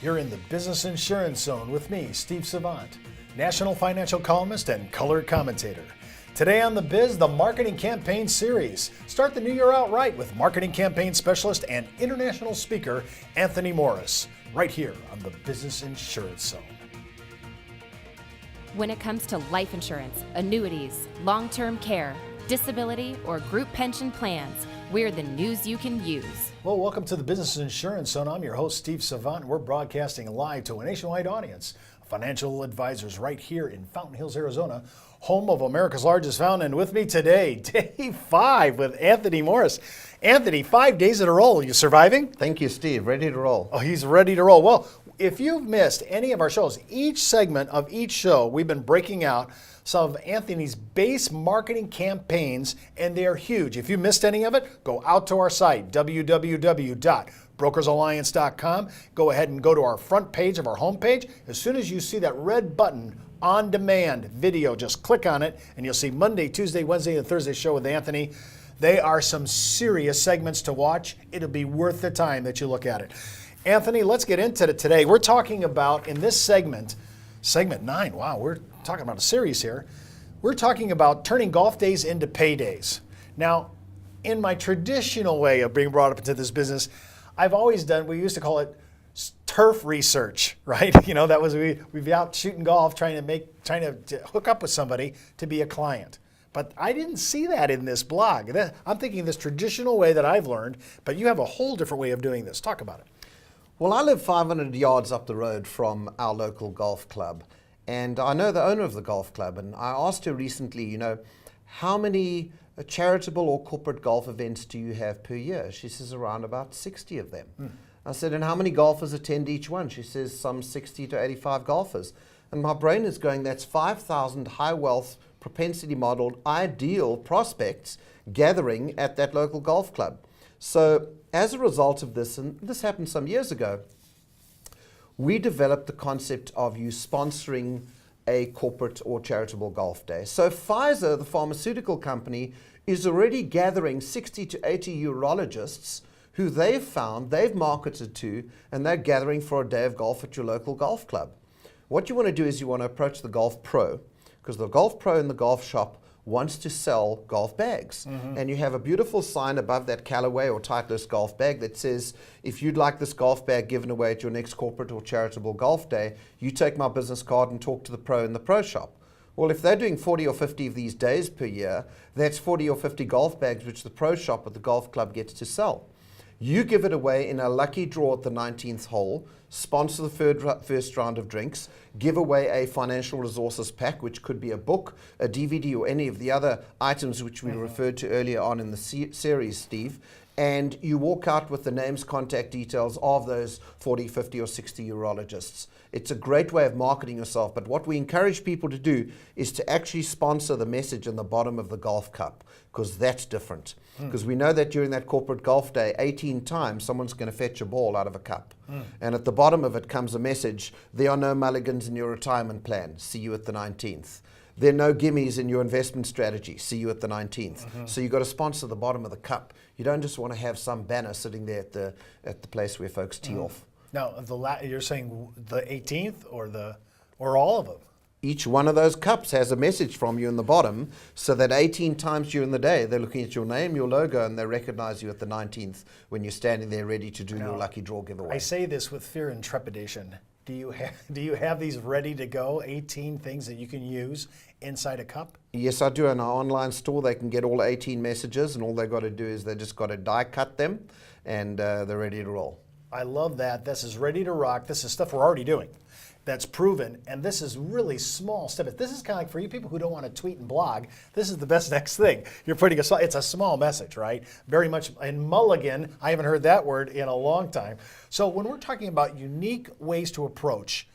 You're in the Business Insurance Zone with me, Steve Savant, national financial columnist and color commentator. Today on The Biz, the Marketing Campaign Series. Start the new year out right with marketing campaign specialist and international speaker Anthony Morris, right here on the Business Insurance Zone. When it comes to life insurance, annuities, long-term care, disability, or group pension plans, we're the news you can use. Well, welcome to the Business Insurance Zone. I'm your host, Steve Savant. We're broadcasting live to a nationwide audience of financial advisors right here in Fountain Hills, Arizona, home of America's largest fountain. And with me today, day 5 with Anthony Morris. Anthony, 5 days in a row. You surviving? Thank you, Steve. Ready to roll. Oh, he's ready to roll. Well, if you've missed any of our shows, each segment of each show, we've been breaking out some of Anthony's base marketing campaigns, and they are huge. If you missed any of it, go out to our site, www.brokersalliance.com. Go ahead and go to our front page of our homepage. As soon as you see that red button, On Demand Video, just click on it, and you'll see Monday, Tuesday, Wednesday, and Thursday show with Anthony. They are some serious segments to watch. It'll be worth the time that you look at it. Anthony, let's get into it today. We're talking about, in this segment 9, wow, we're talking about a series here. We're talking about turning golf days into paydays. Now, in my traditional way of being brought up into this business, I've always done, we used to call it turf research, right? You know, that was, we'd be out shooting golf trying to hook up with somebody to be a client. But I didn't see that in this blog. I'm thinking this traditional way that I've learned, but you have a whole different way of doing this. Talk about it. Well, I live 500 yards up the road from our local golf club, and I know the owner of the golf club, and I asked her recently, how many charitable or corporate golf events do you have per year? She says around about 60 of them. I said, and how many golfers attend each one? She says some 60 to 85 golfers. And my brain is going, that's 5,000 high wealth, propensity modeled, ideal prospects gathering at that local golf club. So as a result of this, and this happened some years ago, we developed the concept of you sponsoring a corporate or charitable golf day. So Pfizer, the pharmaceutical company, is already gathering 60 to 80 urologists who they've marketed to, and they're gathering for a day of golf at your local golf club. What you want to do is you want to approach the golf pro, because the golf pro in the golf shop wants to sell golf bags. And you have a beautiful sign above that Callaway or Titleist golf bag that says, if you'd like this golf bag given away at your next corporate or charitable golf day, you take my business card and talk to the pro in the pro shop. Well, if they're doing 40 or 50 of these days per year, that's 40 or 50 golf bags which the pro shop at the golf club gets to sell. You give it away in a lucky draw at the 19th hole, sponsor the first round of drinks, give away a financial resources pack, which could be a book, a DVD, or any of the other items which we referred to earlier on in the series, Steve, and you walk out with the names, contact details of those 40, 50, or 60 urologists. It's a great way of marketing yourself, but what we encourage people to do is to actually sponsor the message on the bottom of the golf cup, because that's different. Because we know that during that corporate golf day, 18 times someone's going to fetch a ball out of a cup. And at the bottom of it comes a message, there are no mulligans in your retirement plan, see you at the 19th. There are no gimmies in your investment strategy, see you at the 19th. So you've got to sponsor the bottom of the cup. You don't just want to have some banner sitting there at the place where folks tee off. Now, you're saying the 18th or all of them? Each one of those cups has a message from you in the bottom, so that 18 times during the day, they're looking at your name, your logo, and they recognize you at the 19th when you're standing there ready to do your lucky draw giveaway. I say this with fear and trepidation. Do you have these ready to go, 18 things that you can use inside a cup? Yes, I do. In our online store, they can get all 18 messages, and all they've got to do is they just got to die cut them, and they're ready to roll. I love that. This is ready to rock. This is stuff we're already doing. That's proven, and this is really small step. This is kind of like for you people who don't want to tweet and blog, this is the best next thing. You're putting it's a small message, right? Very much, and mulligan, I haven't heard that word in a long time. So when we're talking about unique ways to approach,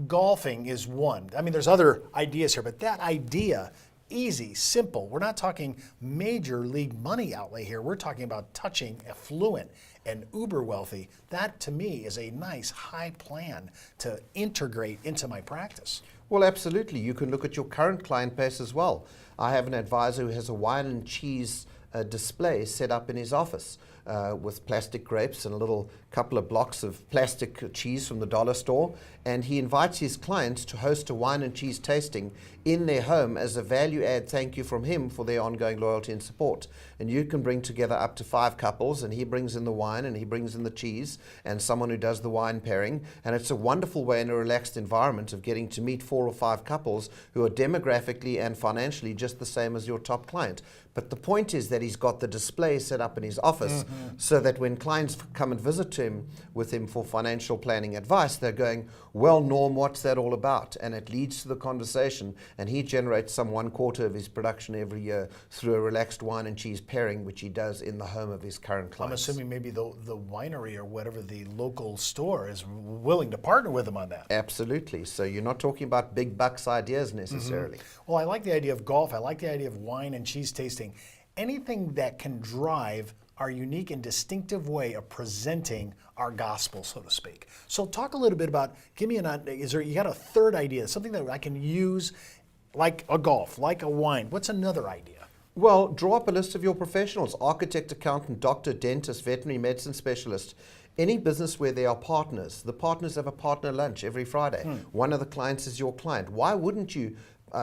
golfing is one. I mean, there's other ideas here, but that idea, easy, simple. We're not talking major league money outlay here. We're talking about touching affluent and uber wealthy. That to me is a nice high plan to integrate into my practice. Well, absolutely. You can look at your current client base as well. I have an advisor who has a wine and cheese display set up in his office. with plastic grapes and a little couple of blocks of plastic cheese from the dollar store, and he invites his clients to host a wine and cheese tasting in their home as a value add thank you from him for their ongoing loyalty and support. And you can bring together up to 5 couples, and he brings in the wine and he brings in the cheese and someone who does the wine pairing, and it's a wonderful way in a relaxed environment of getting to meet 4 or 5 couples who are demographically and financially just the same as your top client. But the point is that he's got the display set up in his office so that when clients come and visit him with him for financial planning advice, they're going, well, Norm, what's that all about? And it leads to the conversation, and he generates some 1/4 of his production every year through a relaxed wine and cheese pairing, which he does in the home of his current clients. I'm assuming maybe the winery or whatever the local store is willing to partner with him on that. Absolutely. So you're not talking about big bucks ideas necessarily. Well, I like the idea of golf. I like the idea of wine and cheese tasting. Anything that can drive our unique and distinctive way of presenting our gospel, so to speak. So talk a little bit about, give me you got a third idea, something that I can use like a golf, like a wine. What's another idea? Well, draw up a list of your professionals: architect, accountant, doctor, dentist, veterinary medicine specialist. Any business where there are partners. The partners have a partner lunch every Friday. One of the clients is your client. Why wouldn't you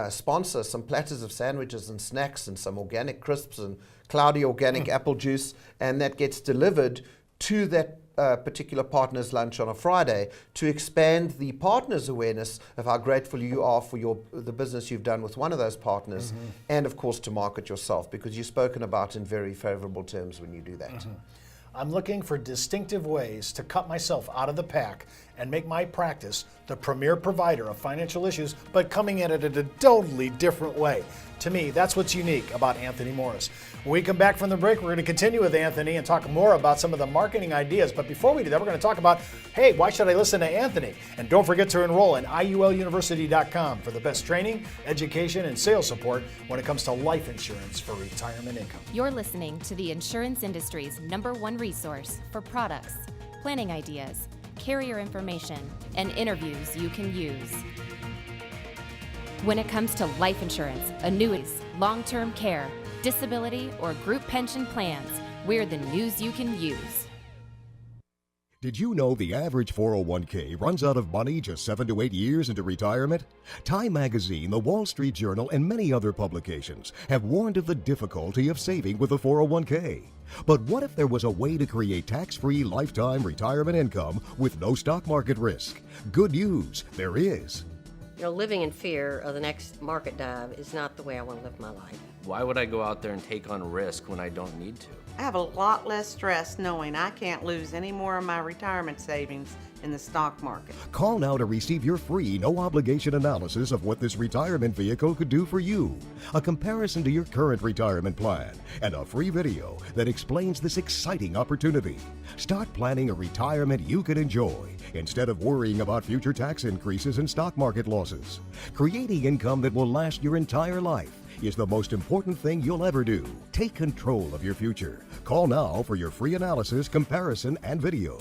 sponsor some platters of sandwiches and snacks and some organic crisps and cloudy organic apple juice, and that gets delivered to that particular partner's lunch on a Friday to expand the partner's awareness of how grateful you are for the business you've done with one of those partners, and of course to market yourself, because you're spoken about in very favorable terms when you do that. I'm looking for distinctive ways to cut myself out of the pack and make my practice the premier provider of financial issues, but coming at it in a totally different way. To me, that's what's unique about Anthony Morris. When we come back from the break, we're going to continue with Anthony and talk more about some of the marketing ideas. But before we do that, we're going to talk about, hey, why should I listen to Anthony? And don't forget to enroll at IULUniversity.com for the best training, education, and sales support when it comes to life insurance for retirement income. You're listening to the insurance industry's #1 resource for products, planning ideas, carrier information, and interviews you can use. When it comes to life insurance, annuities, long-term care, disability, or group pension plans, we're the news you can use. Did you know the average 401k runs out of money just 7 to 8 years into retirement? Time Magazine, the Wall Street Journal, and many other publications have warned of the difficulty of saving with a 401k. But what if there was a way to create tax-free lifetime retirement income with no stock market risk? Good news, there is. You know, living in fear of the next market dive is not the way I want to live my life. Why would I go out there and take on risk when I don't need to? I have a lot less stress knowing I can't lose any more of my retirement savings in the stock market. Call now to receive your free, no-obligation analysis of what this retirement vehicle could do for you, a comparison to your current retirement plan, and a free video that explains this exciting opportunity. Start planning a retirement you can enjoy instead of worrying about future tax increases and stock market losses. Creating income that will last your entire life is the most important thing you'll ever do. Take control of your future. Call now for your free analysis, comparison, and video.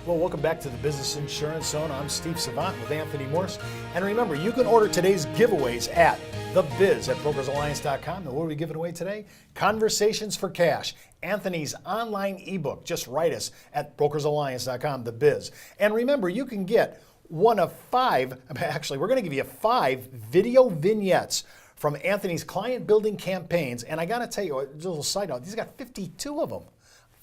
Well, welcome back to the Business Insurance Zone. I'm Steve Savant with Anthony Morris. And remember, you can order today's giveaways at thebiz@brokersalliance.com. And what are we giving away today? Conversations for Cash, Anthony's online ebook. Just write us at brokersalliance.com, The Biz. And remember, you can get one of 5, actually, we're going to give you 5 video vignettes from Anthony's client building campaigns. And I got to tell you, a little side note, he's got 52 of them.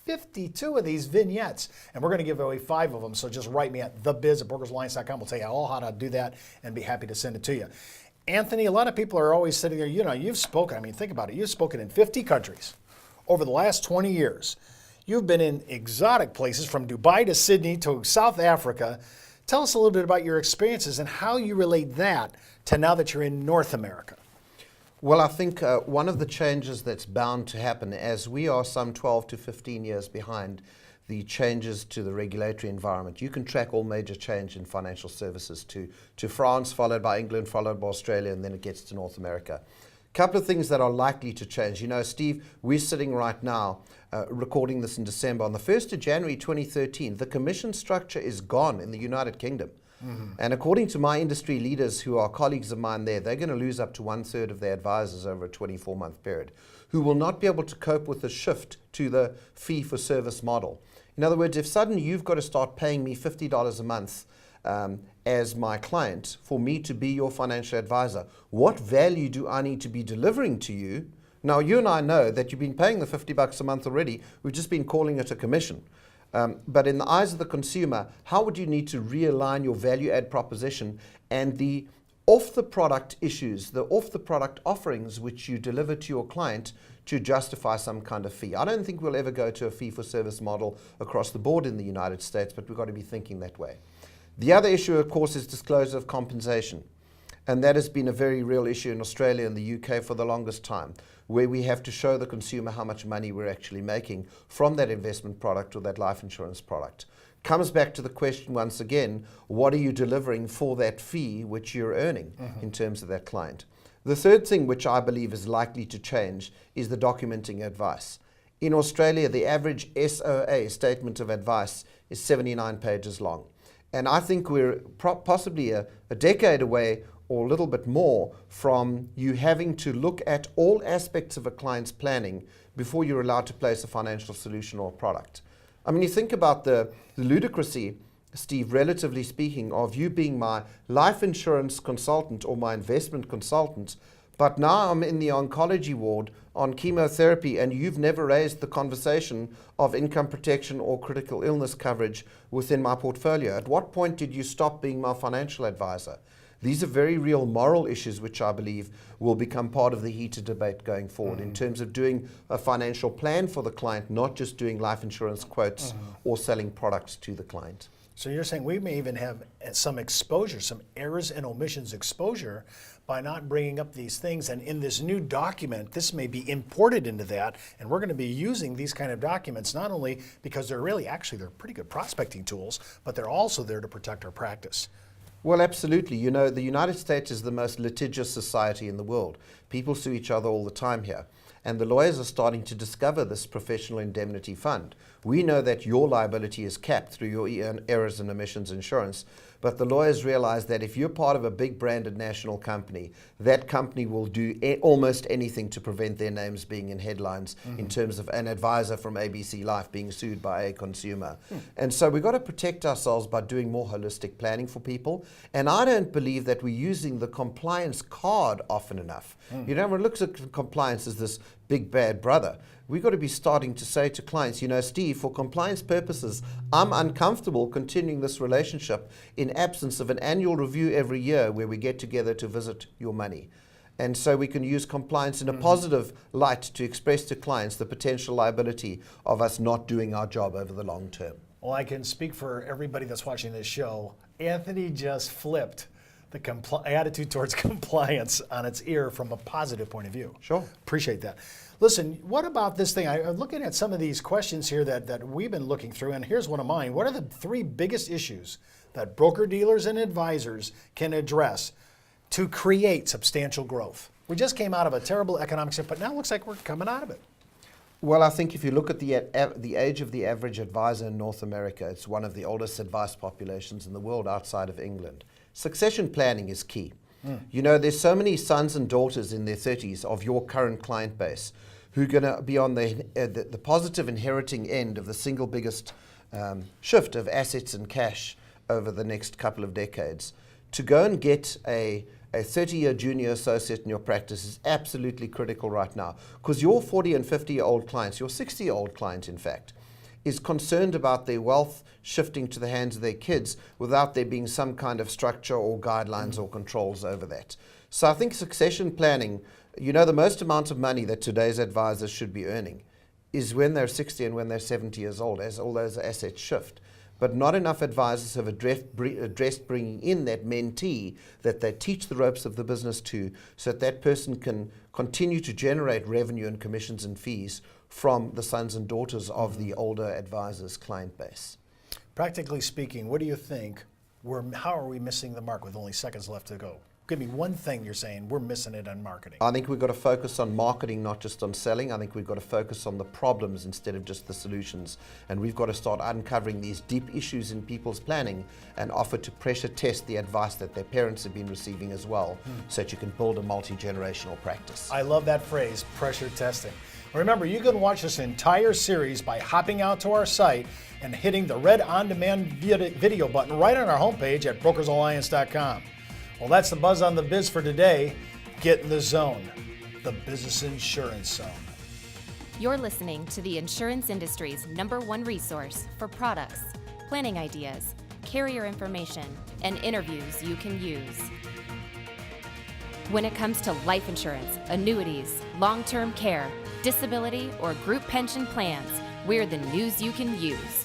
52 of these vignettes, and we're going to give away 5 of them. So just write me at thebiz@brokersalliance.com. We'll tell you all how to do that and be happy to send it to you. Anthony, a lot of people are always sitting there, you've spoken, think about it, you've spoken in 50 countries over the last 20 years. You've been in exotic places from Dubai to Sydney to South Africa. Tell us a little bit about your experiences and how you relate that to now that you're in North America. Well, I think one of the changes that's bound to happen, as we are some 12 to 15 years behind the changes to the regulatory environment. You can track all major change in financial services to France, followed by England, followed by Australia, and then it gets to North America. A couple of things that are likely to change. Steve, we're sitting right now recording this in December. On the 1st of January 2013, the commission structure is gone in the United Kingdom. And according to my industry leaders who are colleagues of mine there, they're going to lose up to 1/3 of their advisors over a 24-month period. who will not be able to cope with the shift to the fee-for-service model. In other words, if suddenly you've got to start paying me $50 a month as my client for me to be your financial advisor, what value do I need to be delivering to you? Now, you and I know that you've been paying the $50 a month already. We've just been calling it a commission. But in the eyes of the consumer, how would you need to realign your value add proposition and the off-the-product issues, the off-the-product offerings which you deliver to your client to justify some kind of fee? I don't think we'll ever go to a fee-for-service model across the board in the United States, but we've got to be thinking that way. The other issue, of course, is disclosure of compensation. And that has been a very real issue in Australia and the UK for the longest time, where we have to show the consumer how much money we're actually making from that investment product or that life insurance product. Comes back to the question once again, what are you delivering for that fee which you're earning in terms of that client? The third thing which I believe is likely to change is the documenting advice. In Australia, the average SOA, Statement of Advice, is 79 pages long. And I think we're possibly a decade away or a little bit more from you having to look at all aspects of a client's planning before you're allowed to place a financial solution or product. I mean, you think about the ludicrousy, Steve, relatively speaking, of you being my life insurance consultant or my investment consultant, but now I'm in the oncology ward on chemotherapy and you've never raised the conversation of income protection or critical illness coverage within my portfolio. At what point did you stop being my financial advisor? These are very real moral issues which I believe will become part of the heated debate going forward in terms of doing a financial plan for the client, not just doing life insurance quotes or selling products to the client. So you're saying we may even have some exposure, some errors and omissions exposure by not bringing up these things. And in this new document, this may be imported into that. And we're going to be using these kind of documents not only because they're really, actually, they're pretty good prospecting tools, but they're also there to protect our practice. Well, absolutely. You know, the United States is the most litigious society in the world. People sue each other all the time here. And the lawyers are starting to discover this professional indemnity fund. We know that your liability is capped through your errors and omissions insurance, but the lawyers realize that if you're part of a big branded national company, that company will do almost anything to prevent their names being in headlines in terms of an advisor from ABC Life being sued by a consumer. And so we've got to protect ourselves by doing more holistic planning for people. And I don't believe that we're using the compliance card often enough. You know, everyone looks at compliance as this big bad brother. We've got to be starting to say to clients, you know, Steve, for compliance purposes, I'm uncomfortable continuing this relationship in absence of an annual review every year where we get together to visit your money. And so we can use compliance in a positive light to express to clients the potential liability of us not doing our job over the long term. Well, I can speak for everybody that's watching this show. Anthony just flipped the attitude towards compliance on its ear from a positive point of view. Sure. Appreciate that. Listen, what about this thing? I'm looking at some of these questions here that we've been looking through, and here's one of mine. What are the 3 biggest issues that broker-dealers and advisors can address to create substantial growth? We just came out of a terrible economic shift, but now it looks like we're coming out of it. Well, I think if you look at the age of the average advisor in North America, it's one of the oldest advice populations in the world outside of England. Succession planning is key. You know, there's so many sons and daughters in their 30s of your current client base who are going to be on the positive inheriting end of the single biggest shift of assets and cash over the next couple of decades. To go and get a 30-year junior associate in your practice is absolutely critical right now, because your 40 and 50-year-old clients, your 60-year-old client, in fact, is concerned about their wealth shifting to the hands of their kids without there being some kind of structure or guidelines or controls over that. So I think succession planning, you know, the most amount of money that today's advisors should be earning is when they're 60 and when they're 70 years old, as all those assets shift. But not enough advisors have addressed bringing in that mentee that they teach the ropes of the business to, so that that person can continue to generate revenue and commissions and fees from the sons and daughters of the older advisors' client base. Practically speaking, what do you think? How are we missing the mark with only seconds left to go? Give me one thing you're saying we're missing it on marketing. I think we've got to focus on marketing, not just on selling. I think we've got to focus on the problems instead of just the solutions. And we've got to start uncovering these deep issues in people's planning and offer to pressure test the advice that their parents have been receiving as well, so that you can build a multi-generational practice. I love that phrase, pressure testing. Remember, you can watch this entire series by hopping out to our site and hitting the red on-demand video button right on our homepage at brokersalliance.com. Well, that's the Buzz on the Biz for today. Get in the zone, the business insurance zone. You're listening to the insurance industry's #1 resource for products, planning ideas, carrier information, and interviews you can use. When it comes to life insurance, annuities, long-term care, disability, or group pension plans, we're the news you can use.